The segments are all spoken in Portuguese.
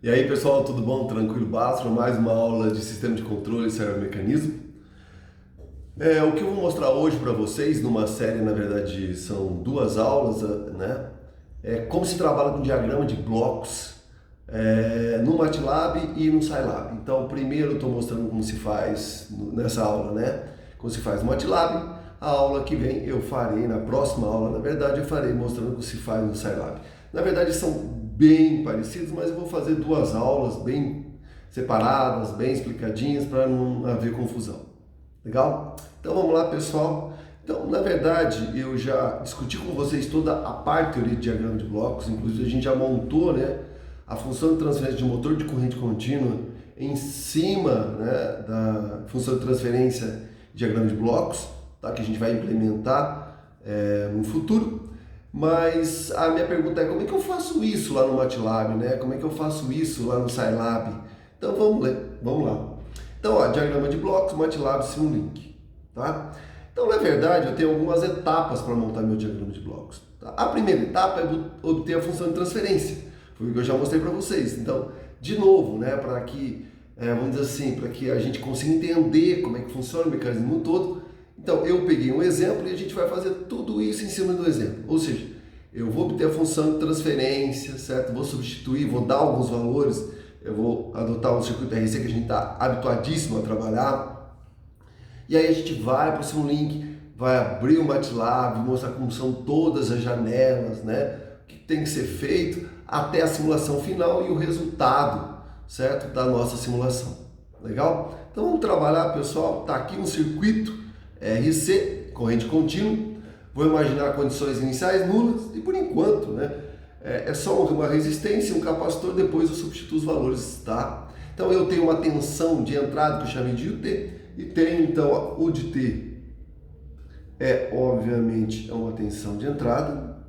E aí pessoal, tudo bom? Tranquilo? Basta mais uma aula de sistema de controle e servomecanismo. O que eu vou mostrar hoje para vocês, numa série, na verdade, são duas aulas, né? É como se trabalha com diagrama de blocos no MATLAB e no Scilab. Então, primeiro eu estou mostrando como se faz nessa aula, né? Como se faz no MATLAB. A aula que vem eu farei, na próxima aula, na verdade, eu farei mostrando como se faz no Scilab. Na verdade, são bem parecidos, mas eu vou fazer duas aulas bem separadas, bem explicadinhas, para não haver confusão. Legal? Então vamos lá, pessoal. Então, na verdade, eu já discuti com vocês toda a parte teoria de diagrama de blocos, inclusive a gente já montou, né, a função de transferência de motor de corrente contínua em cima, né, da função de transferência de diagrama de blocos, tá, que a gente vai implementar no futuro. Mas a minha pergunta é como é que eu faço isso lá no MATLAB, né? Como é que eu faço isso lá no Scilab? Então vamos lá. Então, ó, diagrama de blocos, MATLAB Simulink, tá? Então, na verdade, eu tenho algumas etapas para montar meu diagrama de blocos. Tá? A primeira etapa é obter a função de transferência, foi o que eu já mostrei para vocês. Então, de novo, né, para que, vamos dizer assim, para que a gente consiga entender como é que funciona o mecanismo todo. Então, eu peguei um exemplo e a gente vai fazer tudo isso em cima do exemplo. Ou seja, eu vou obter a função de transferência, certo? Vou substituir, vou dar alguns valores, eu vou adotar um circuito RC que a gente está habituadíssimo a trabalhar. E aí a gente vai para o Simulink, vai abrir o MATLAB, mostrar como são todas as janelas, né? O que tem que ser feito até a simulação final e o resultado, certo? Da nossa simulação. Legal? Então vamos trabalhar, pessoal. Está aqui um circuito RC, corrente contínua. Vou imaginar condições iniciais nulas e por enquanto, né? É só uma resistência, um capacitor, depois eu substituo os valores, tá? Então eu tenho uma tensão de entrada que eu chamei de UT e tenho então o de T obviamente uma tensão de entrada.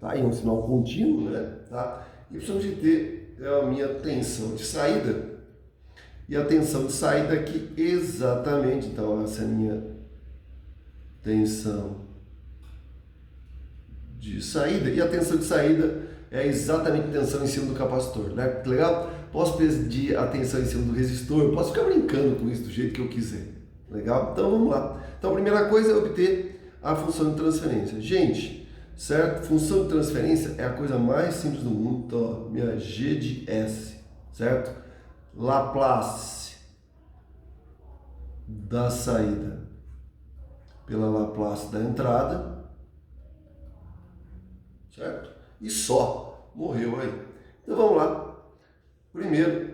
Tá? E um sinal contínuo, né? Tá? Y de T é a minha tensão de saída. E a tensão de saída aqui exatamente, então essa é a minha tensão de saída, e a tensão de saída é exatamente a tensão em cima do capacitor, né? Legal? Posso pedir a tensão em cima do resistor, posso ficar brincando com isso do jeito que eu quiser, legal? Então vamos lá. Então a primeira coisa é obter a função de transferência. Gente, certo? Função de transferência é a coisa mais simples do mundo. Então, ó, minha G de S, certo? Laplace da saída pela Laplace da entrada, certo? E só, morreu aí. Então vamos lá. Primeiro,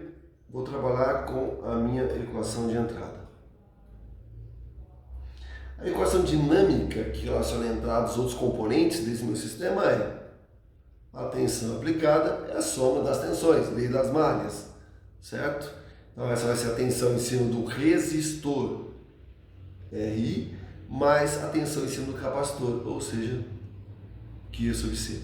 vou trabalhar com a minha equação de entrada. A equação dinâmica que relaciona a entrada dos outros componentes desse meu sistema é a tensão aplicada é a soma das tensões, lei das malhas, certo? Então essa vai ser a tensão em cima do resistor, RI, mais a tensão em cima do capacitor, ou seja, Q sobre C.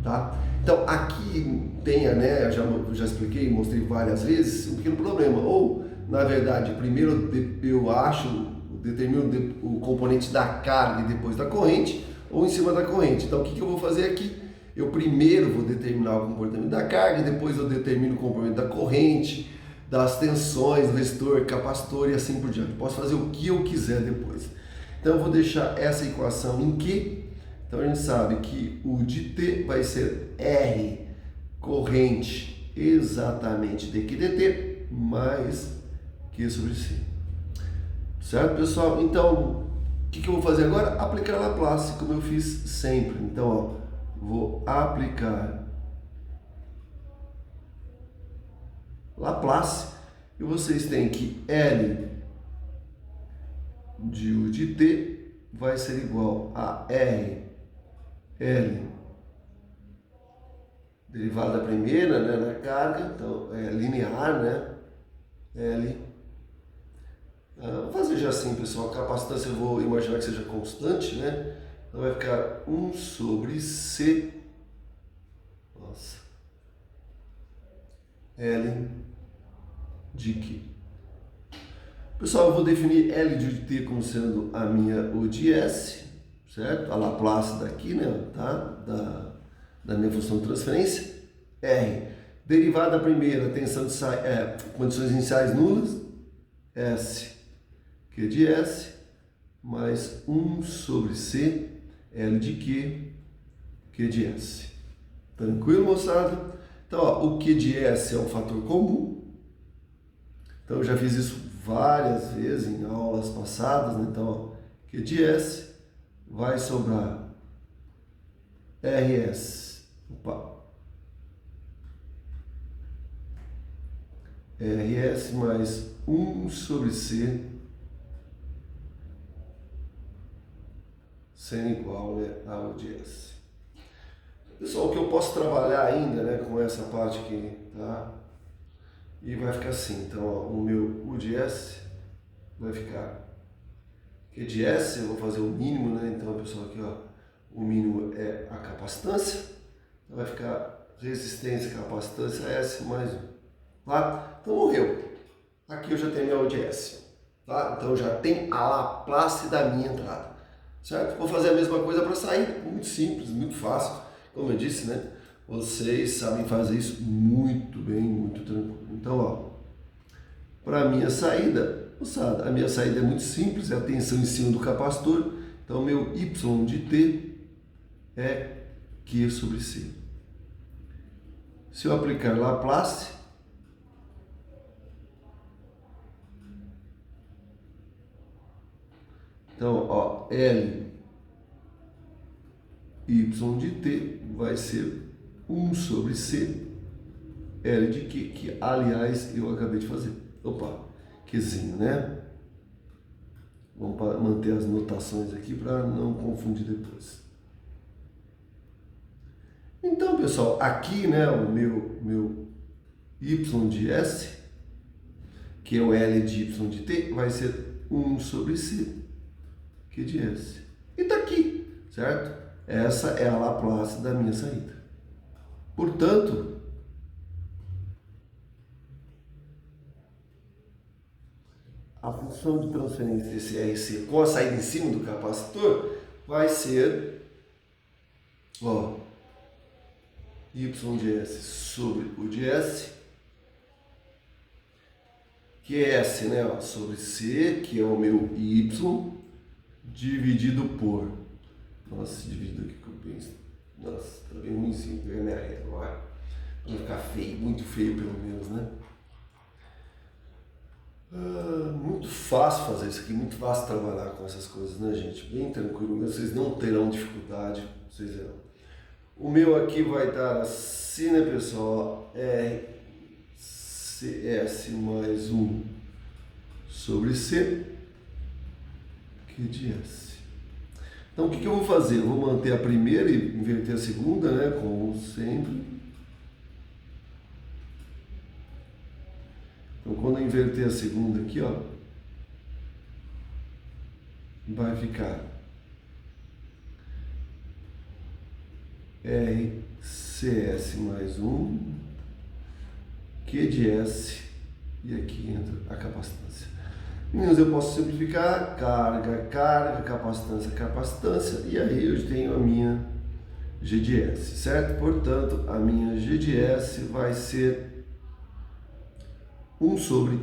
Tá? Então aqui tem, né, eu já expliquei, mostrei várias vezes, um pequeno problema. Ou, na verdade, primeiro eu determino o componente da carga e depois da corrente, ou em cima da corrente. Então o que eu vou fazer aqui? Eu primeiro vou determinar o comportamento da carga, e depois eu determino o comportamento da corrente, das tensões, do resistor, capacitor e assim por diante. Posso fazer o que eu quiser depois. Então eu vou deixar essa equação em Q. Então a gente sabe que o de T vai ser R corrente exatamente dq dt mais Q sobre C. Certo, pessoal? Então, o que eu vou fazer agora? Aplicar Laplace, como eu fiz sempre. Então, ó, vou aplicar Laplace e vocês têm que L de U de T vai ser igual a R L derivada da primeira, né, na carga, então é linear, né? L. Vou fazer já assim, pessoal. A capacitância eu vou imaginar que seja constante, né? Então vai ficar 1 sobre C. Nossa. L de Q. Pessoal, eu vou definir L de T como sendo a minha U de S, certo? A Laplace daqui, né, tá? Da minha função de transferência, R. Derivada da primeira, tensão de condições iniciais nulas, S, Q de S, mais 1 sobre C, L de Q de S. Tranquilo, moçada? Então, ó, o Q de S é um fator comum. Então, eu já fiz isso várias vezes em aulas passadas, né? Então, ó, Q de S vai sobrar RS. RS mais 1 sobre C sendo igual, né, a U de S. Pessoal, o que eu posso trabalhar ainda, né, com essa parte aqui, tá? E vai ficar assim, então, ó, o meu U de S vai ficar Q de S, eu vou fazer o mínimo, né, então, pessoal, aqui, ó, o mínimo é a capacitância, então vai ficar resistência, capacitância, S mais 1, tá? Então, morreu. Aqui eu já tenho minha U de S, tá? Então, já tem a Laplace da minha entrada, certo? Vou fazer a mesma coisa para sair, muito simples, muito fácil, como eu disse, né? Vocês sabem fazer isso muito bem, muito tranquilo. Então, ó, para a minha saída, moçada, a minha saída é muito simples, é a tensão em cima do capacitor. Então, meu Y de T é Q sobre C. Se eu aplicar Laplace, então, ó, L Y de T vai ser 1 sobre C, L de Q, que aliás eu acabei de fazer. Opa, Qzinho, né? Vamos manter as notações aqui para não confundir depois. Então, pessoal, aqui, né, o meu Y de S, que é o L de Y de T, vai ser 1 sobre C, Q de S. E tá aqui, certo? Essa é a Laplace da minha saída. Portanto, a função de transferência desse RC com a saída em cima do capacitor vai ser, ó, Y de S sobre U de S, que é S, né, ó, sobre C, que é o meu Y, dividido por... Nossa, dividido aqui que eu penso. Nossa, tá bem ruimzinho, pegar minha régua agora. Vai ficar feio, muito feio pelo menos, né? Muito fácil fazer isso aqui, muito fácil trabalhar com essas coisas, né, gente? Bem tranquilo, vocês não terão dificuldade, vocês verão. O meu aqui vai dar assim, né, pessoal? RCS mais 1 sobre C, Q de S. Então, o que eu vou fazer? Eu vou manter a primeira e inverter a segunda, né, como sempre. Então, quando eu inverter a segunda aqui, ó, vai ficar RCS mais 1, Q de S, e aqui entra a capacitância. Meninos, eu posso simplificar, carga, capacitância, capacitância, e aí eu tenho a minha G de S, certo? Portanto, a minha G de S vai ser 1 sobre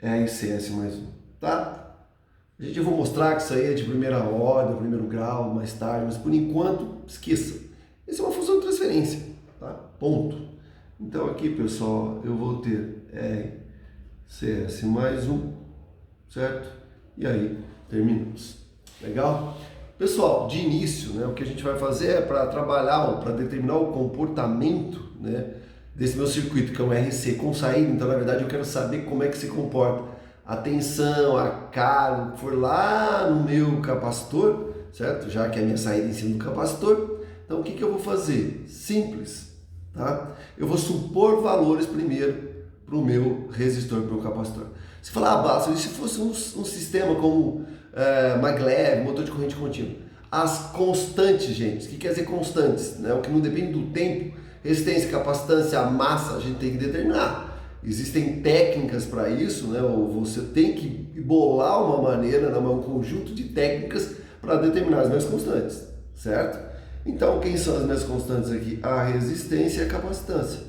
RCS mais 1, tá? Gente, eu vou mostrar que isso aí é de primeira ordem, primeiro grau, mais tarde, mas por enquanto, esqueça. Essa é uma função de transferência, tá? Ponto. Então aqui, pessoal, eu vou ter RCS mais 1, certo? E aí, terminamos. Legal? Pessoal, de início, né, o que a gente vai fazer é para trabalhar, para determinar o comportamento, né, desse meu circuito, que é um RC com saída. Então, na verdade, eu quero saber como é que se comporta a tensão, a carga, que for lá no meu capacitor, certo? Já que é a minha saída em cima do capacitor. Então, o que eu vou fazer? Simples, tá? Eu vou supor valores primeiro para o meu resistor, para o meu capacitor. Você fala, Basta, e se fosse um sistema como maglev, motor de corrente contínua? As constantes, gente, o que quer dizer constantes? Né? O que não depende do tempo, Resistência, capacitância, a massa a gente tem que determinar. Existem técnicas para isso, né? Ou você tem que bolar uma maneira, né? Um conjunto de técnicas para determinar as minhas constantes, certo? Então, quem são as minhas constantes aqui? A resistência e a capacitância.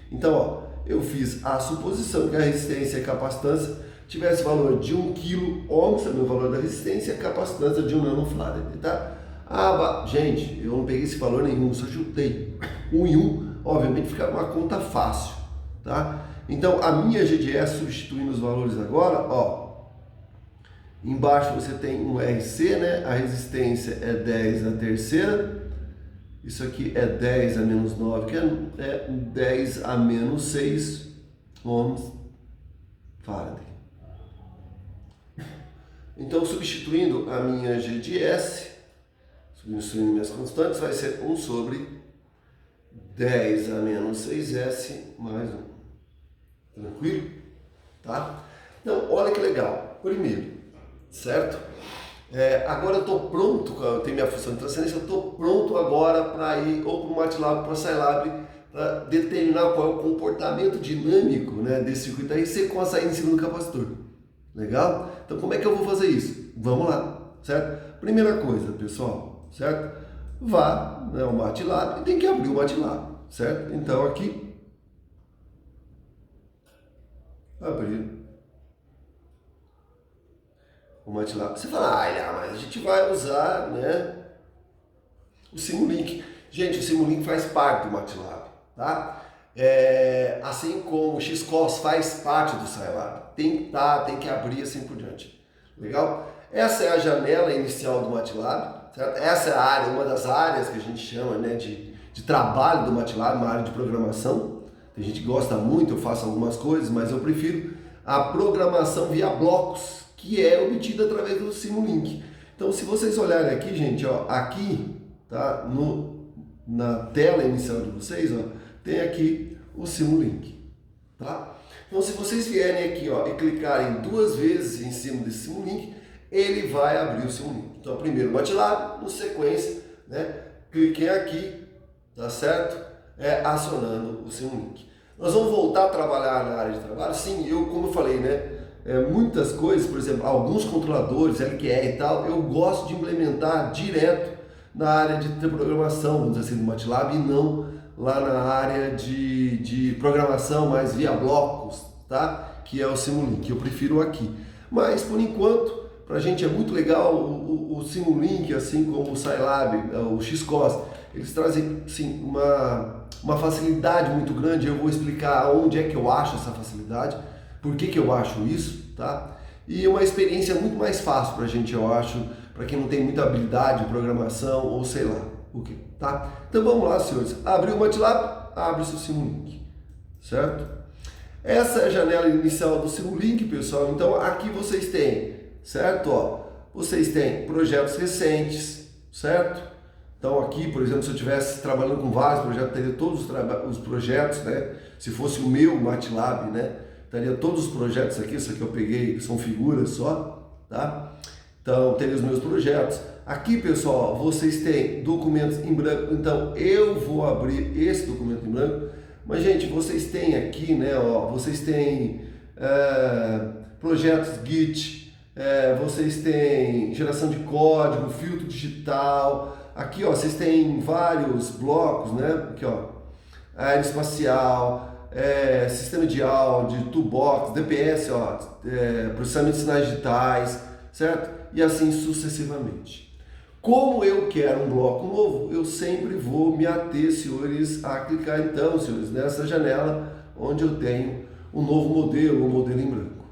Então, ó, eu fiz a suposição que a resistência e a capacitância tivesse valor de 1 kΩ, é o valor da resistência, e a capacitância de 1 nanofarad, tá? Gente, eu não peguei esse valor nenhum, só chutei. 1 em 1, obviamente fica uma conta fácil, tá? Então, a minha GDS, substituindo os valores agora, ó, embaixo você tem um RC, né? A resistência é 10 na terceira, isso aqui é 10 a menos 9, que é 10 a menos 6 ohms farad. Então, substituindo a minha GDS, substituindo minhas constantes, vai ser 1 sobre 10 a menos 6S mais 1. Tranquilo? Tá? Então, olha que legal. Primeiro, certo? Agora eu estou pronto, eu tenho minha função de transcendência, eu estou pronto agora para ir ou para o MATLAB ou para o Scilab para determinar qual é o comportamento dinâmico, né, desse circuito RC com a saída em cima do capacitor. Legal? Então, como é que eu vou fazer isso? Vamos lá, certo? Primeira coisa, pessoal, certo? Vá, né, ao MATLAB e tem que abrir o MATLAB, certo? Então, aqui abrir o MATLAB. Você fala, mas a gente vai usar, né, o Simulink. Gente, o Simulink faz parte do MATLAB, tá? Assim como o Xcos faz parte do Scilab. Tem que abrir assim por diante. Legal? Essa é a janela inicial do MATLAB, certo? Essa é a área, uma das áreas que a gente chama, né, de trabalho do MATLAB, uma área de programação. Tem gente que gosta muito, eu faço algumas coisas, mas eu prefiro a programação via blocos, que é obtida através do Simulink. Então, se vocês olharem aqui, gente, ó, aqui, tá, na tela inicial de vocês, ó, tem aqui o Simulink, tá? Então, se vocês vierem aqui, ó, e clicarem 2 vezes em cima desse Simulink, ele vai abrir o Simulink. Então, primeiro o MATLAB, no sequência, né, cliquem aqui, tá certo? Acionando o Simulink. Nós vamos voltar a trabalhar na área de trabalho? Sim, como eu falei, né? Muitas coisas, por exemplo, alguns controladores, LQR e tal, eu gosto de implementar direto na área de programação, vamos dizer assim, do MATLAB, e não lá na área de programação, mais via blocos, tá? Que é o Simulink, eu prefiro aqui. Mas, por enquanto, pra gente é muito legal o Simulink, assim como o Scilab, o Xcos. Eles trazem, sim, uma facilidade muito grande. Eu vou explicar onde é que eu acho essa facilidade, por que eu acho isso, tá? E uma experiência muito mais fácil pra gente, eu acho, para quem não tem muita habilidade em programação ou sei lá o que, tá? Então vamos lá, senhores. Abriu o MATLAB, abre o seu Simulink, certo? Essa é a janela inicial do Simulink, pessoal. Então aqui vocês têm, certo? Ó, vocês têm projetos recentes, certo? Então aqui, por exemplo, se eu estivesse trabalhando com vários projetos, teria todos os projetos, né? Se fosse o meu MATLAB, né? Teria todos os projetos aqui, isso aqui eu peguei, são figuras só, tá? Então, teria os meus projetos. Aqui, pessoal, vocês têm documentos em branco, então eu vou abrir esse documento em branco. Mas, gente, vocês têm aqui, né, ó, vocês têm projetos Git, vocês têm geração de código, filtro digital. Aqui, ó, vocês têm vários blocos, né? Aqui, ó, aeroespacial, sistema de áudio, toolbox, DPS, ó, processamento de sinais digitais, certo? E assim sucessivamente. Como eu quero um bloco novo, eu sempre vou me ater, senhores, a clicar então, senhores, nessa janela onde eu tenho um novo modelo, um modelo em branco.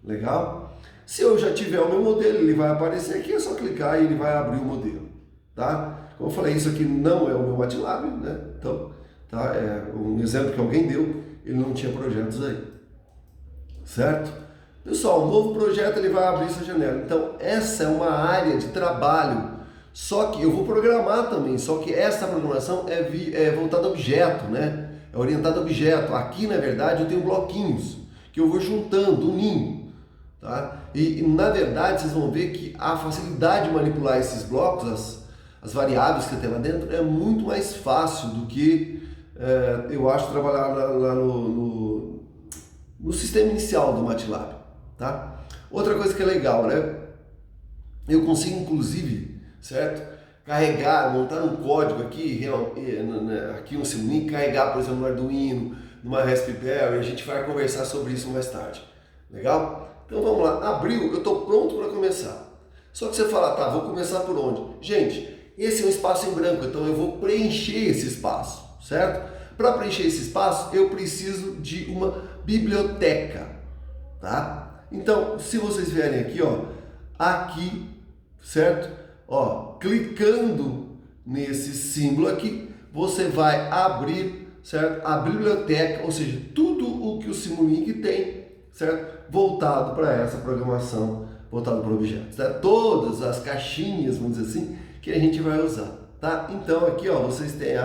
Legal? Se eu já tiver o meu modelo, ele vai aparecer aqui, é só clicar e ele vai abrir o modelo. Tá? Como eu falei, isso aqui não é o meu MATLAB, né? Então, tá? É um exemplo que alguém deu, ele não tinha projetos aí, certo? Pessoal, um novo projeto ele vai abrir essa janela. Então, essa é uma área de trabalho, só que eu vou programar também, só que essa programação é voltada a objeto, né? É orientada a objeto. Aqui, na verdade, eu tenho bloquinhos que eu vou juntando, unindo, tá? E na verdade, vocês vão ver que a facilidade de manipular esses blocos, as variáveis que tem lá dentro, é muito mais fácil do que eu acho, trabalhar lá no sistema inicial do MATLAB, tá? Outra coisa que é legal, né? Eu consigo, inclusive, certo? Carregar, montar um código aqui, aqui no Simulink, carregar, por exemplo, no Arduino, numa Raspberry, a gente vai conversar sobre isso mais tarde. Legal? Então vamos lá, abriu, eu estou pronto para começar. Só que você fala, tá, vou começar por onde? Gente, esse é um espaço em branco, então eu vou preencher esse espaço, certo? Para preencher esse espaço, eu preciso de uma biblioteca, tá? Então, se vocês vierem aqui, ó, aqui, certo? Ó, clicando nesse símbolo aqui, você vai abrir, certo? A biblioteca, ou seja, tudo o que o Simulink tem, certo? Voltado para essa programação, voltado para objetos, tá? Todas as caixinhas, vamos dizer assim, que a gente vai usar, tá? Então aqui, ó, vocês têm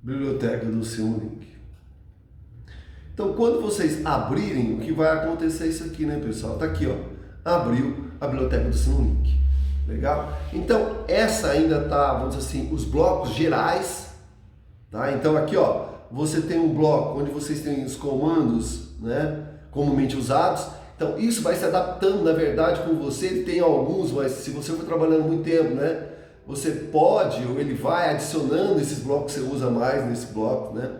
biblioteca do Simulink. Então, quando vocês abrirem, o que vai acontecer é isso aqui, né, pessoal? Tá aqui, ó, abriu a biblioteca do Simulink. Legal? Então, essa ainda tá, vamos dizer assim, os blocos gerais, tá? Então, aqui, ó, você tem um bloco onde vocês têm os comandos, né, comumente usados. Então, isso vai se adaptando, na verdade, com você. Tem alguns, mas se você for trabalhando muito tempo, né, você pode, ou ele vai adicionando esses blocos que você usa mais nesse bloco, né?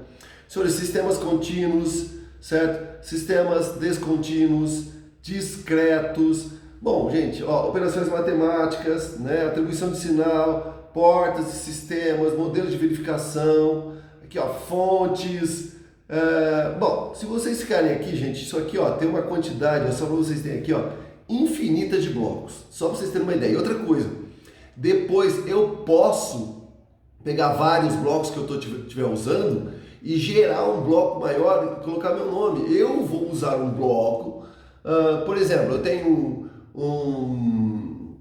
Sobre sistemas contínuos, certo? Sistemas descontínuos, discretos. Bom, gente, ó, operações matemáticas, né? Atribuição de sinal, portas de sistemas, modelos de verificação, aqui, ó, fontes. Bom, se vocês ficarem aqui, gente, isso aqui, ó, tem uma quantidade, ó, só para vocês terem aqui, ó, infinita de blocos. Só para vocês terem uma ideia. E outra coisa, depois eu posso pegar vários blocos que eu estiver usando e gerar um bloco maior e colocar meu nome. Eu vou usar um bloco, por exemplo, eu tenho um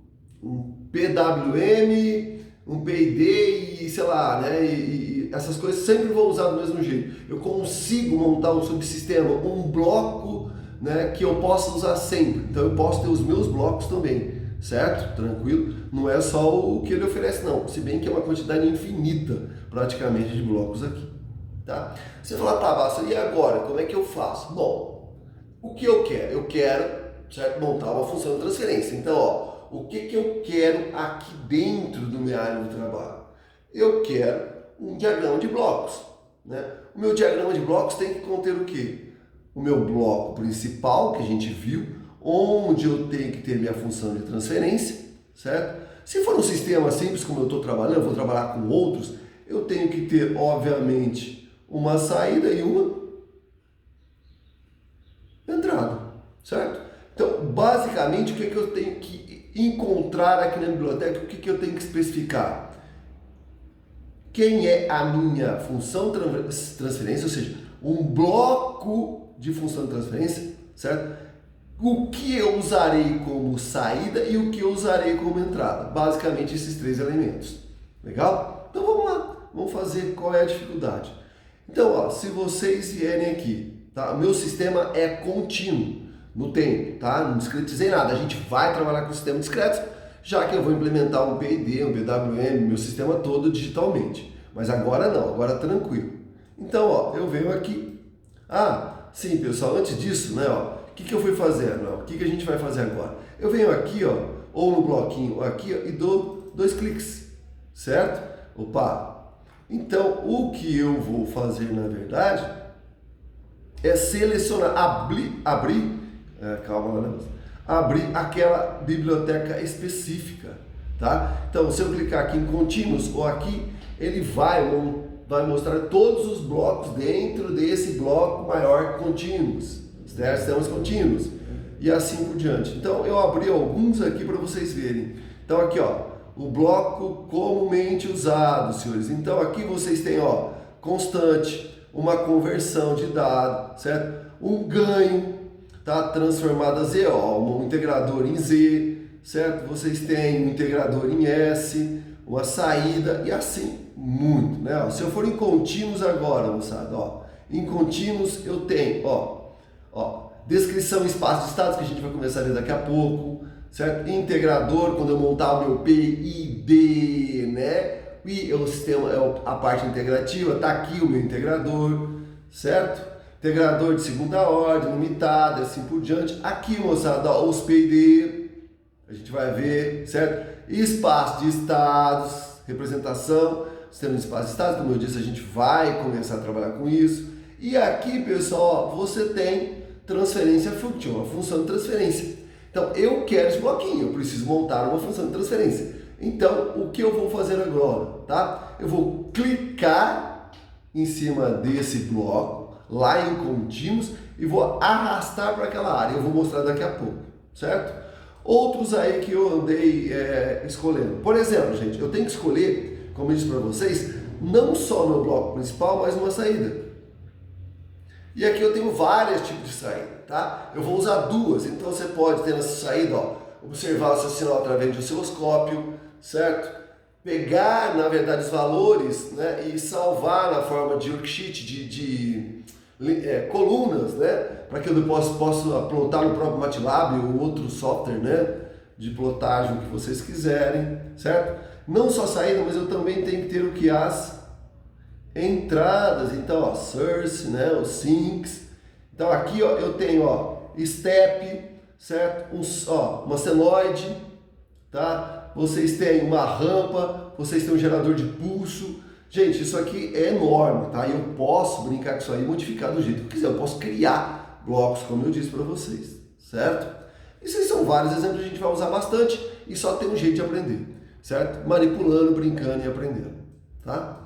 PWM, um PID e sei lá, né? E essas coisas sempre vou usar do mesmo jeito. Eu consigo montar um subsistema, um bloco, né, que eu possa usar sempre. Então eu posso ter os meus blocos também, certo? Tranquilo? Não é só o que ele oferece, não. Se bem que é uma quantidade infinita, praticamente, de blocos aqui. Tá? Você fala, tá, Bassa, e agora? Como é que eu faço? Bom, o que eu quero? Eu quero, certo, montar uma função de transferência. Então, ó, o que eu quero aqui dentro do minha área de trabalho? Eu quero um diagrama de blocos, né? O meu diagrama de blocos tem que conter o quê? O meu bloco principal, que a gente viu, onde eu tenho que ter minha função de transferência, certo? Se for um sistema simples como eu estou trabalhando, eu vou trabalhar com outros, eu tenho que ter, obviamente, uma saída e uma entrada, certo? Então, basicamente, o que eu tenho que encontrar aqui na biblioteca, o que eu tenho que especificar? Quem é a minha função de transferência, ou seja, um bloco de função de transferência, certo? O que eu usarei como saída e o que eu usarei como entrada. Basicamente, esses três elementos. Legal? Então, vamos lá. Vamos fazer qual é a dificuldade. Então, ó, se vocês vierem aqui, tá? O meu sistema é contínuo no tempo, tá? Não discretizei nada. A gente vai trabalhar com sistema discreto, já que eu vou implementar um PID, um PWM, meu sistema todo digitalmente. Mas agora não, agora tranquilo. Então, ó, eu venho aqui. Ah, sim, pessoal, antes disso, né, ó, o que eu fui fazendo? Ó, o que a gente vai fazer agora? Eu venho aqui, ó, ou no bloquinho aqui, ó, e dou 2 cliques, certo? Opa! Então, o que eu vou fazer, na verdade, é selecionar, abrir aquela biblioteca específica, tá? Então, se eu clicar aqui em contínuos ou aqui, ele vai mostrar todos os blocos dentro desse bloco maior contínuos, certo? Sistemas contínuos e assim por diante. Então, eu abri alguns aqui para vocês verem. Então, aqui, ó, o bloco comumente usado, senhores. Então, aqui vocês têm, ó, constante, uma conversão de dado, certo? Um ganho, tá? Transformado a Z, ó, um integrador em Z, certo? Vocês têm um integrador em S, uma saída e assim muito, né? Ó, se eu for em contínuos agora, moçada, ó, em contínuos eu tenho, ó, descrição e espaço de estados, que a gente vai começar a ver daqui a pouco, certo? Integrador, quando eu montar o meu PID, né? E o sistema é a parte integrativa, tá aqui o meu integrador, certo? Integrador de segunda ordem, limitada, assim por diante. Aqui, moçada, ó, os PID, a gente vai ver, certo? Espaço de estados, representação, sistema de espaço de estados, como eu disse, a gente vai começar a trabalhar com isso. E aqui, pessoal, ó, você tem transferência function, a função de transferência. Então, eu quero esse bloquinho, eu preciso montar uma função de transferência. Então, o que eu vou fazer agora, tá? Eu vou clicar em cima desse bloco, lá em contínuos, e vou arrastar para aquela área. Eu vou mostrar daqui a pouco, certo? Outros aí que eu andei escolhendo. Por exemplo, gente, eu tenho que escolher, como eu disse para vocês, não só no bloco principal, mas uma saída. E aqui eu tenho vários tipos de saída, tá? Eu vou usar duas, então você pode ter nessa saída, ó, observar o seu sinal através de osciloscópio, certo? Pegar, na verdade, os valores, né, e salvar na forma de worksheet, de colunas, né, para que eu depois possa plotar no próprio MATLAB ou outro software, né, de plotagem que vocês quiserem, certo? Não só saída, mas eu também tenho que ter o que as entradas, então, ó, source, né, os sinks. Então aqui, ó, eu tenho, ó, step, certo? Uma senoide, tá? Vocês têm uma rampa, vocês têm um gerador de pulso. Gente, isso aqui é enorme, tá? E eu posso brincar com isso aí, modificar do jeito que eu quiser. Eu posso criar blocos, como eu disse para vocês, certo? Esses são vários exemplos que a gente vai usar bastante e só tem um jeito de aprender, certo? Manipulando, brincando e aprendendo, tá?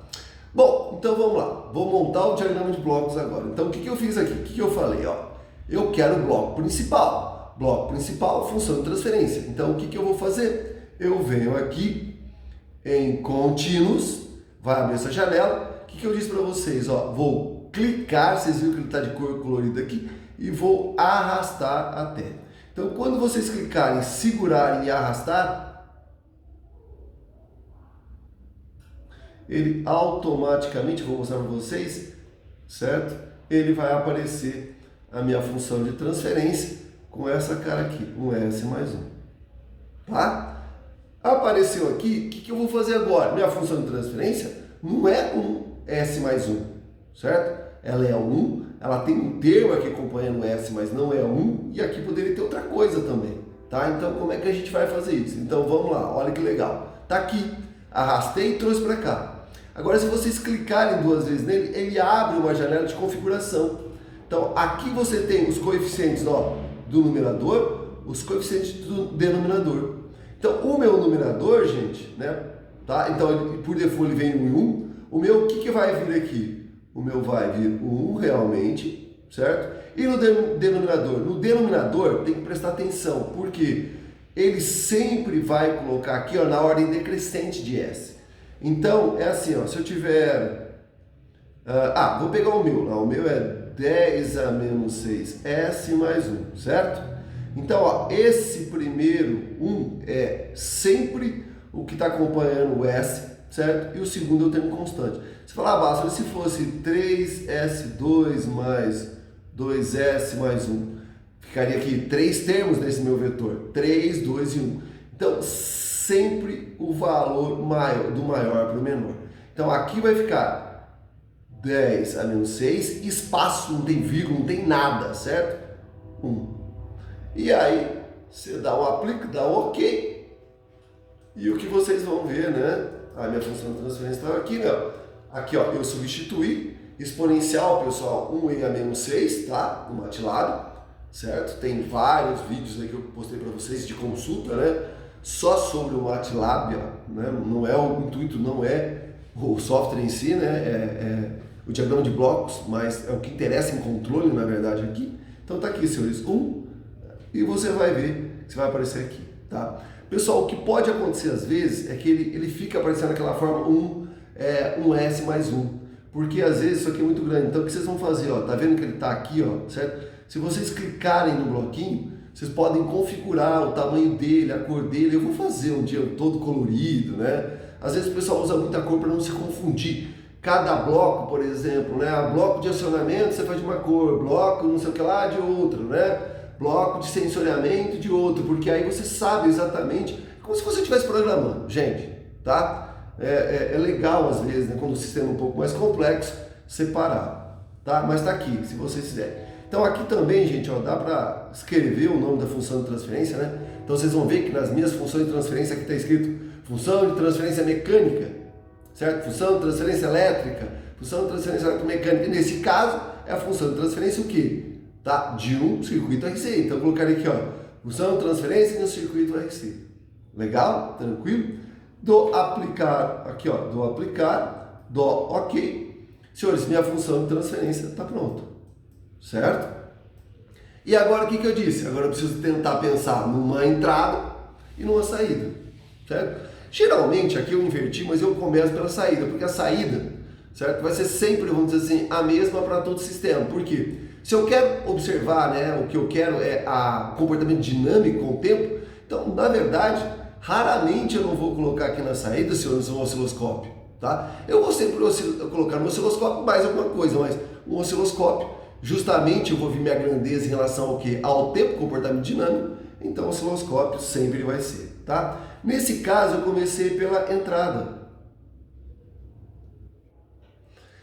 Bom, então vamos lá. Vou montar o diagrama de blocos agora. Então, o que eu fiz aqui? O que eu falei? Ó, eu quero o bloco principal. Bloco principal, função de transferência. Então, o que eu vou fazer? Eu venho aqui em contínuos, vai abrir essa janela. O que eu disse para vocês? Ó, vou clicar, vocês viram que ele está de cor colorida aqui, e vou arrastar até. Então, quando vocês clicarem, segurarem e arrastar, ele automaticamente, vou mostrar para vocês, certo? Ele vai aparecer a minha função de transferência com essa cara aqui, um S mais um, tá? Apareceu aqui, o que eu vou fazer agora? Minha função de transferência não é um S mais um, certo? Ela é um, ela tem um termo aqui acompanhando o S, mas não é um, e aqui poderia ter outra coisa também, tá? Então, como é que a gente vai fazer isso? Então, vamos lá, olha que legal. Tá aqui, arrastei e trouxe para cá. Agora, se vocês clicarem duas vezes nele, ele abre uma janela de configuração. Então, aqui você tem os coeficientes, ó, do numerador, os coeficientes do denominador. Então, o meu numerador, gente, né, tá? Então, por default ele vem em 1. O meu, o que vai vir aqui? O meu vai vir 1 realmente, certo? E no denominador? No denominador tem que prestar atenção, porque ele sempre vai colocar aqui, ó, na ordem decrescente de S. Então, é assim, ó, se eu tiver... vou pegar o meu. Não, o meu é 10 a menos 6, S mais 1, certo? Então, ó, esse primeiro 1 é sempre o que está acompanhando o S, certo? E o segundo é o termo constante. Você fala, basta, se fosse 3S2 mais 2S mais 1, ficaria aqui 3 termos nesse meu vetor, 3, 2 e 1. Então, sempre o valor maior, do maior para o menor. Então, aqui vai ficar 10 a menos 6, espaço, não tem vírgula, não tem nada, certo? 1. E aí, você dá um aplique, dá um OK, e o que vocês vão ver, né? A minha função de transferência está aqui, né? Aqui, ó, eu substituí exponencial, pessoal, 1 a menos 6, tá? No MATLAB, certo? Tem vários vídeos aí que eu postei para vocês de consulta, né? Só sobre o MATLAB, né? Não é o intuito, não é o software em si, né? É o diagrama de blocos, mas é o que interessa em controle, na verdade, aqui. Então tá aqui, senhores, 1, e você vai ver que vai aparecer aqui, tá? Pessoal, o que pode acontecer às vezes é que ele fica aparecendo daquela forma um S mais 1, porque às vezes isso aqui é muito grande. Então o que vocês vão fazer, ó, tá vendo que ele tá aqui, ó, certo? Se vocês clicarem no bloquinho, vocês podem configurar o tamanho dele, a cor dele. Eu vou fazer um dia todo colorido, né? Às vezes o pessoal usa muita cor para não se confundir. cada bloco, por exemplo, né? Bloco de acionamento você faz de uma cor, bloco não sei o que lá de outro, né? Bloco de sensoriamento de outro, porque aí você sabe exatamente, como se você estivesse programando, gente, tá? É legal às vezes, né, quando o sistema é um pouco mais complexo, separar, tá? Mas tá aqui, se vocês quiserem. Então aqui também, gente, ó, dá para escrever o nome da função de transferência, né? Então vocês vão ver que nas minhas funções de transferência aqui está escrito função de transferência mecânica, certo? Função de transferência elétrica, função de transferência eletromecânica. E nesse caso, é a função de transferência o quê? Tá? De um circuito RC. Então eu colocaria aqui, ó, função de transferência no circuito RC. Legal? Tranquilo? Do aplicar, aqui ó, do aplicar, do ok. Senhores, minha função de transferência está pronta. Certo? E agora o que eu disse? Agora eu preciso tentar pensar numa entrada e numa saída. Certo? Geralmente aqui eu inverti, mas eu começo pela saída, porque a saída, certo, vai ser sempre, vamos dizer assim, a mesma para todo o sistema. Por quê? Se eu quero observar, né, o que eu quero é o comportamento dinâmico com o tempo, então, na verdade, raramente eu não vou colocar aqui na saída, se eu uso um osciloscópio, tá? Eu vou sempre colocar no osciloscópio mais alguma coisa, mas um osciloscópio, justamente eu vou ver minha grandeza em relação ao quê? Ao tempo, comportamento dinâmico, então o osciloscópio sempre vai ser, tá? Nesse caso, eu comecei pela entrada.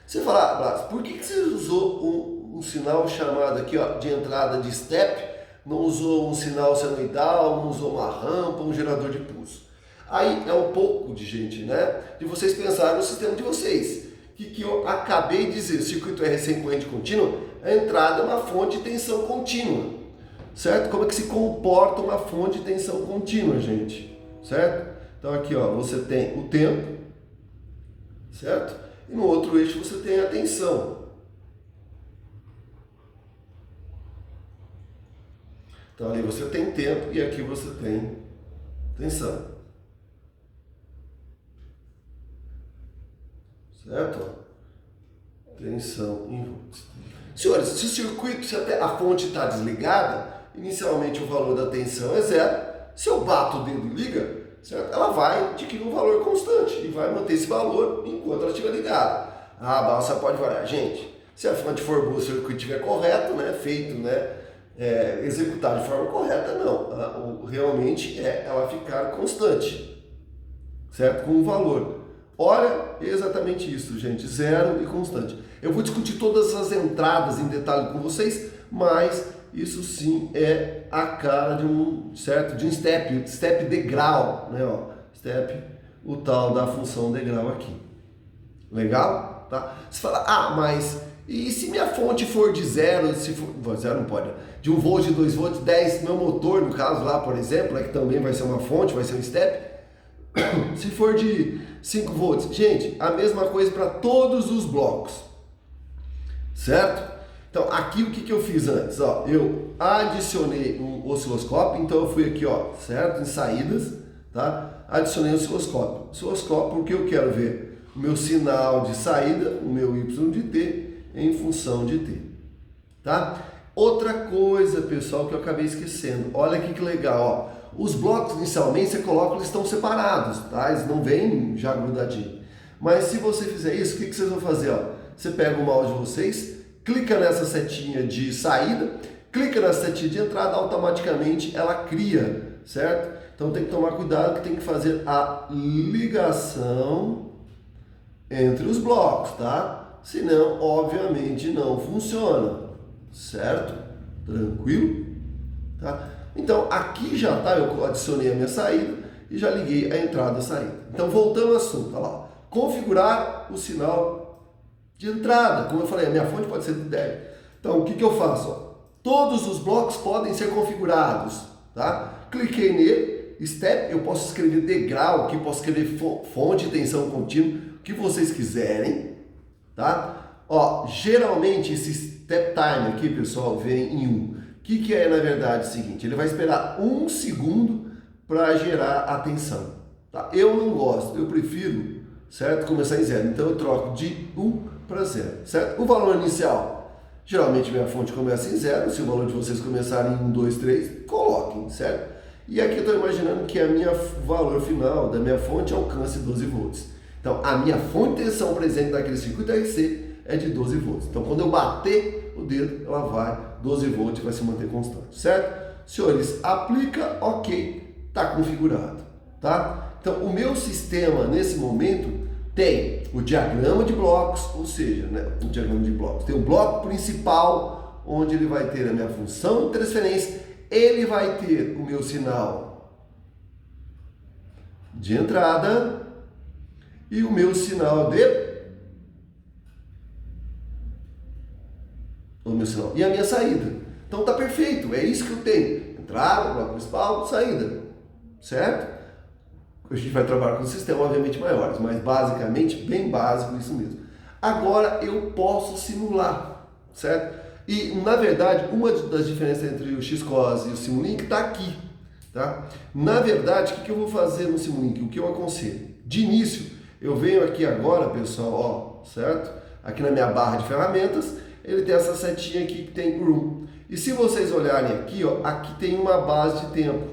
Você fala, Blas, por que você usou um sinal chamado aqui, ó, de entrada de step, não usou um sinal senoidal, não usou uma rampa, um gerador de pulso? Aí é um pouco de gente, né? De vocês pensarem no sistema de vocês. Que eu acabei de dizer, circuito RC em corrente contínua, a entrada é uma fonte de tensão contínua. Certo? Como é que se comporta uma fonte de tensão contínua, gente? Certo? Então aqui, ó, você tem o tempo, certo? E no outro eixo você tem a tensão. Então ali você tem tempo e aqui você tem tensão. Certo? Tensão em volts. Senhores, se o circuito, se a fonte está desligada, inicialmente o valor da tensão é zero. Se eu bato o dedo e liga, certo? Ela vai adquirir um valor constante e vai manter esse valor enquanto ela estiver ligada. A balsa pode variar. Gente, se a fonte for boa, o circuito estiver correto, né, feito, né, executado de forma correta, não. Realmente é ela ficar constante, certo? Com um valor. Olha, exatamente isso, gente, zero e constante. Eu vou discutir todas as entradas em detalhe com vocês, mas isso sim é a cara de um, certo? De um step degrau, né? Ó, step, o tal da função degrau aqui. Legal? Tá? Você fala, mas e se minha fonte for de zero, se for, zero não pode, de 1 volt, de 2 volts, 10, meu motor, no caso lá, por exemplo, que também vai ser uma fonte, vai ser um step, se for de 5 volts, gente, a mesma coisa para todos os blocos, certo? Então, aqui o que eu fiz antes? Ó, eu adicionei um osciloscópio, então eu fui aqui, ó, certo? Em saídas, tá? Adicionei o osciloscópio. Osciloscópio porque eu quero ver o meu sinal de saída, o meu y de t, em função de t, tá? Outra coisa, pessoal, que eu acabei esquecendo. Olha aqui que legal, ó. Os blocos, inicialmente, você coloca, eles estão separados, tá? Eles não vêm já grudadinho. Mas se você fizer isso, o que vocês vão fazer, ó? Você pega o mouse de vocês, clica nessa setinha de saída, clica nessa setinha de entrada, automaticamente ela cria, certo? Então tem que tomar cuidado que tem que fazer a ligação entre os blocos, tá? Senão, obviamente, não funciona, certo? Tranquilo? Tá? Então aqui já tá, eu adicionei a minha saída e já liguei a entrada e saída. Então voltando ao assunto, olha lá, configurar o sinal de entrada, como eu falei, a minha fonte pode ser de 10. Então, o que eu faço? Ó, todos os blocos podem ser configurados, tá? Cliquei nele, step, eu posso escrever degrau aqui, posso escrever fonte de tensão contínua, o que vocês quiserem, tá? Ó, geralmente esse step time aqui, pessoal, vem em 1. O que é, na verdade, o seguinte, ele vai esperar 1 segundo para gerar a tensão, tá? Eu não gosto, eu prefiro, certo, começar em 0, então eu troco de 1 para 0, certo? O valor inicial, geralmente minha fonte começa em 0, se o valor de vocês começarem em 1, 2, 3, coloquem, certo? E aqui eu estou imaginando que o valor final da minha fonte alcance 12 volts. Então, a minha fonte de tensão presente naquele circuito RC é de 12 volts. Então, quando eu bater o dedo, ela vai 12 volts e vai se manter constante, certo? Senhores, aplica, ok, está configurado, tá? Então, o meu sistema, nesse momento, tem o diagrama de blocos, ou seja, né, o diagrama de blocos, tem o bloco principal, onde ele vai ter a minha função de transferência, ele vai ter o meu sinal de entrada e o meu sinal e a minha saída. Então tá perfeito, é isso que eu tenho. Entrada, bloco principal, saída, certo? A gente vai trabalhar com sistemas obviamente maiores, mas basicamente, bem básico, isso mesmo. Agora eu posso simular, certo? E na verdade, uma das diferenças entre o Xcos e o Simulink está aqui, tá? Na verdade, o que eu vou fazer no Simulink? O que eu aconselho? De início, eu venho aqui agora, pessoal, ó, certo? Aqui na minha barra de ferramentas, ele tem essa setinha aqui que tem Room. E se vocês olharem aqui, ó, aqui tem uma base de tempo.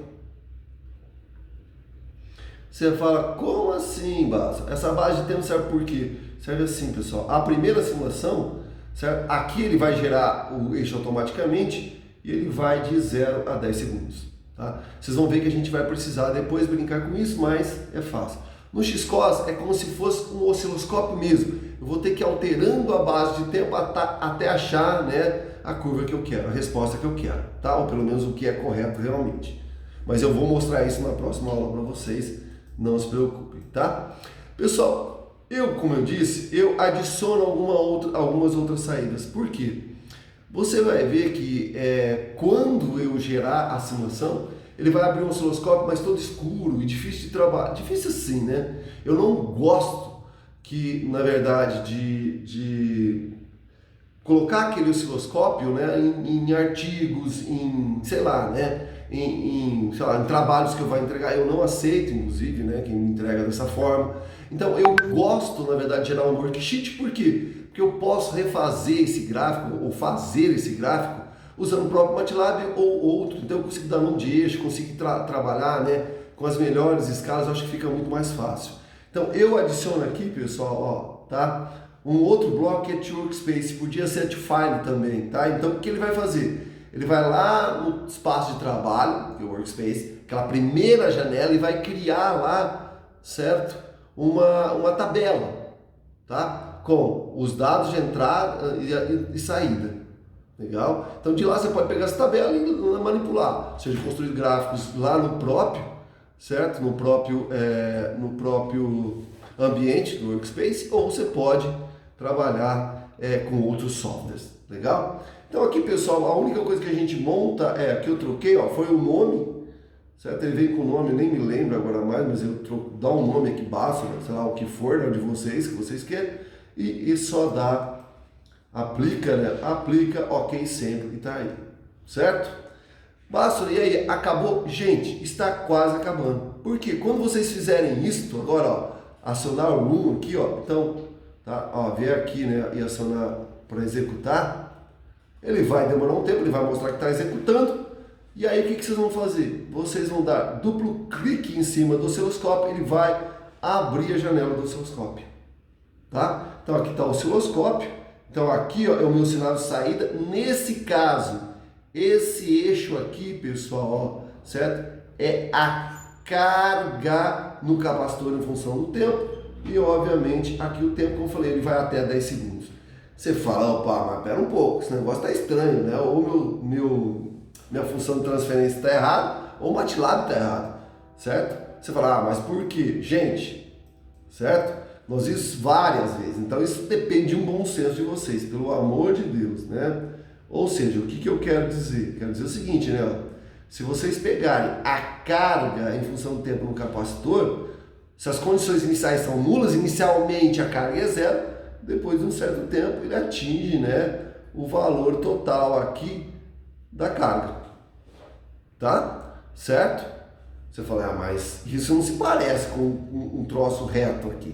Você fala, como assim, Basso? Essa base de tempo serve por quê? Serve assim, pessoal. A primeira simulação, certo? Aqui ele vai gerar o eixo automaticamente e ele vai de 0 a 10 segundos. Tá? Vocês vão ver que a gente vai precisar depois brincar com isso, mas é fácil. No Xcos é como se fosse um osciloscópio mesmo. Eu vou ter que ir alterando a base de tempo até achar, né, a curva que eu quero, a resposta que eu quero, tá? Ou pelo menos o que é correto realmente. Mas eu vou mostrar isso na próxima aula para vocês. Não se preocupem, tá? Pessoal, como eu disse, eu adiciono algumas outras saídas. Por quê? Você vai ver que quando eu gerar a simulação, ele vai abrir um osciloscópio, mas todo escuro e difícil de trabalhar. Difícil assim, né? Eu não gosto que, na verdade, de colocar aquele osciloscópio, né, em artigos, em, sei lá, né? Em trabalhos que eu vou entregar, eu não aceito, inclusive, né, quem me entrega dessa forma. Então, eu gosto, na verdade, de gerar um worksheet, por quê? Porque eu posso refazer esse gráfico, ou fazer esse gráfico, usando o próprio MATLAB ou outro. Então, eu consigo dar nome de eixo, consigo trabalhar, né, com as melhores escalas, eu acho que fica muito mais fácil. Então, eu adiciono aqui, pessoal, ó, tá? Um outro bloco que é to workspace, podia ser to file também, tá? Então, o que ele vai fazer? Ele vai lá no espaço de trabalho, que é o workspace, aquela primeira janela, e vai criar lá, certo? Uma tabela, tá? Com os dados de entrada e saída. Legal? Então de lá você pode pegar essa tabela e manipular, ou seja, construir gráficos lá no próprio, certo? No próprio ambiente do workspace, ou você pode trabalhar com outros softwares. Legal? Então aqui, pessoal, a única coisa que a gente monta que eu troquei, ó, foi o nome, certo? Ele veio com o nome, eu nem me lembro agora mais, mas eu dá um nome aqui basta, sei lá, o que for, né, de vocês, que vocês querem, e só dá, aplica, né? Aplica, ok, sempre, e tá aí, certo? Basta, e aí, acabou? Gente, está quase acabando. Porque quando vocês fizerem isso, agora, ó, acionar o room aqui, ó, então, tá, ó, vier aqui, né, e acionar para executar, ele vai demorar um tempo, ele vai mostrar que está executando, e aí o que vocês vão fazer? Vocês vão dar duplo clique em cima do osciloscópio, ele vai abrir a janela do osciloscópio, tá? Então aqui está o osciloscópio, então aqui, ó, é o meu sinal de saída, nesse caso, esse eixo aqui, pessoal, ó, certo? É a carga no capacitor em função do tempo, e obviamente aqui o tempo, como eu falei, ele vai até 10 segundos. Você fala, opa, mas pera um pouco, esse negócio tá estranho, né? Ou minha função de transferência está errada, ou o MATLAB está errado, certo? Você fala, mas por quê? Gente, certo? Nós vimos isso várias vezes, então isso depende de um bom senso de vocês, pelo amor de Deus, né? Ou seja, o que eu quero dizer? Quero dizer o seguinte, né? Se vocês pegarem a carga em função do tempo no capacitor, se as condições iniciais são nulas, inicialmente a carga é zero, depois de um certo tempo ele atinge, né, o valor total aqui da carga, tá? Certo? Você fala, mas isso não se parece com um troço reto aqui.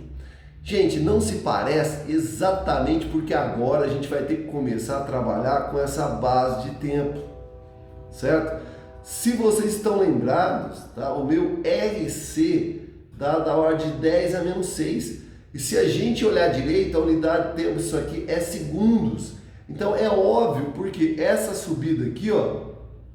Gente, não se parece exatamente porque agora a gente vai ter que começar a trabalhar com essa base de tempo, certo? Se vocês estão lembrados, tá? O meu RC dá da ordem de 10 a menos 6. E se a gente olhar direito, a unidade de tempo disso aqui é segundos. Então é óbvio, porque essa subida aqui, ó,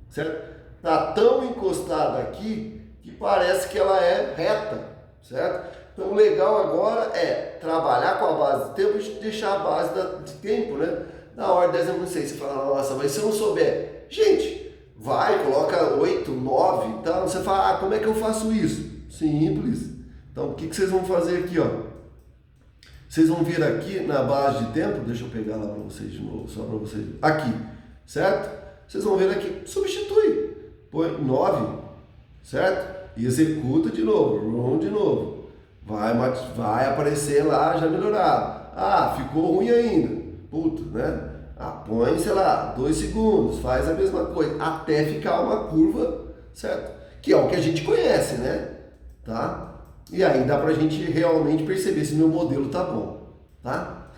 certo? Tá tão encostada aqui que parece que ela é reta, certo? Então o legal agora é trabalhar com a base de tempo e deixar a base de tempo, né? Na ordem 10 a menos 6. Você fala, nossa, mas se eu não souber, gente, vai, coloca 8, 9 e tal. Você fala, como é que eu faço isso? Simples. Então o que vocês vão fazer aqui, ó? Vocês vão vir aqui na base de tempo, deixa eu pegar lá para vocês de novo, só para vocês. Aqui, certo? Vocês vão ver aqui, substitui, põe 9, certo? E executa de novo, run de novo. Vai aparecer lá já melhorado. Ah, ficou ruim ainda. Puta, né? Ah, põe, sei lá, 2 segundos, faz a mesma coisa, até ficar uma curva, certo? Que é o que a gente conhece, né? Tá? E aí dá pra gente realmente perceber se meu modelo tá bom, tá?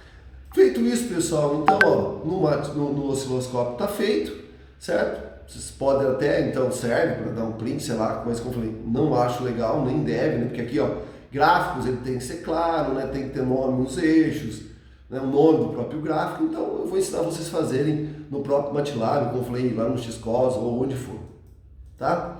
Feito isso, pessoal, então, ó, no osciloscópio tá feito, certo? Vocês podem até, então, serve para dar um print, sei lá, mas como eu falei, não acho legal, nem deve, né? Porque aqui, ó, gráficos, ele tem que ser claro, né? Tem que ter nome nos eixos, né? O nome do próprio gráfico, então eu vou ensinar vocês a fazerem no próprio MATLAB, como eu falei, lá no Xcos ou onde for, tá?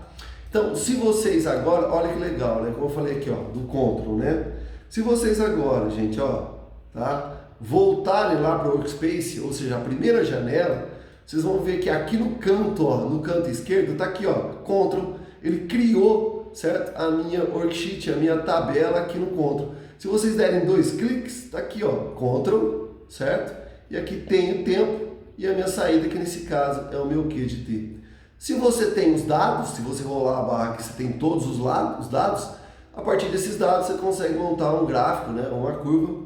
Então, se vocês agora, olha que legal, né? Como eu falei aqui, ó, do Ctrl, né? Se vocês agora, gente, ó, tá? Voltarem lá para o Workspace, ou seja, a primeira janela, vocês vão ver que aqui no canto, ó, no canto esquerdo, tá aqui, ó, Ctrl, ele criou, certo? A minha worksheet, a minha tabela aqui no Ctrl. Se vocês derem 2 cliques, tá aqui, ó, Ctrl, certo? E aqui tem o tempo e a minha saída, que nesse caso é o meu QGT. Se você tem os dados, se você rolar a barra que você tem todos os dados, a partir desses dados você consegue montar um gráfico, né, uma curva,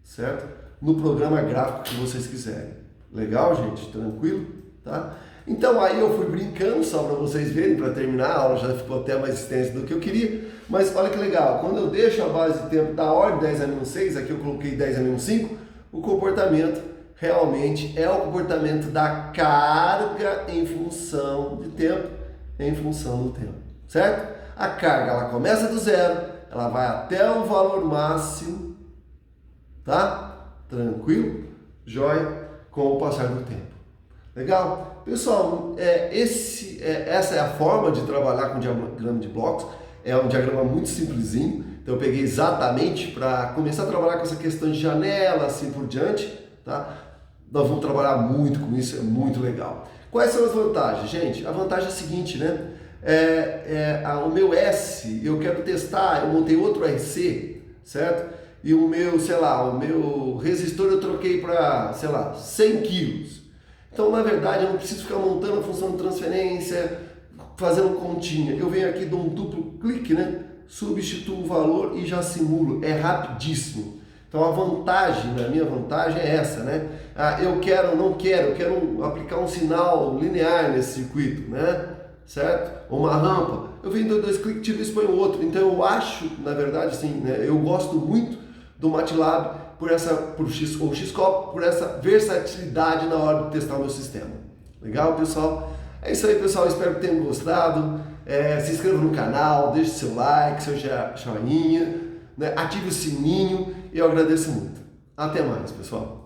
certo? No programa gráfico que vocês quiserem. Legal, gente? Tranquilo? Tá? Então aí eu fui brincando só para vocês verem, para terminar, a aula já ficou até mais extensa do que eu queria, mas olha que legal, quando eu deixo a base de tempo da ordem 10 a menos 6, aqui eu coloquei 10 a menos 5, o comportamento realmente é o comportamento da carga em função de tempo, em função do tempo, certo? A carga, ela começa do zero, ela vai até o valor máximo, tá? Tranquilo? Jóia? Com o passar do tempo. Legal? Pessoal, essa é a forma de trabalhar com diagrama de blocos, é um diagrama muito simplesinho, então eu peguei exatamente para começar a trabalhar com essa questão de janela, assim por diante, tá? Nós vamos trabalhar muito com isso, é muito legal. Quais são as vantagens, gente? A vantagem é a seguinte, né? O meu S, eu quero testar, eu montei outro RC, certo? E o meu, sei lá, o meu resistor eu troquei para, sei lá, 100 quilos. Então, na verdade, eu não preciso ficar montando a função de transferência, fazendo continha. Eu venho aqui, dou um duplo clique, né? Substituo o valor e já simulo. É rapidíssimo. Então a vantagem, a minha vantagem é essa, né? Eu quero aplicar um sinal linear nesse circuito, né? Certo? Ou uma rampa. Eu venho dou 2 cliques, tiro isso e ponho outro. Então eu acho, na verdade, assim, né? Eu gosto muito do MATLAB ou Xcos, por essa versatilidade na hora de testar o meu sistema. Legal, pessoal? É isso aí, pessoal. Espero que tenham gostado. Se inscreva no canal, deixe seu like, seu joinha, né? Ative o sininho e eu agradeço muito. Até mais, pessoal.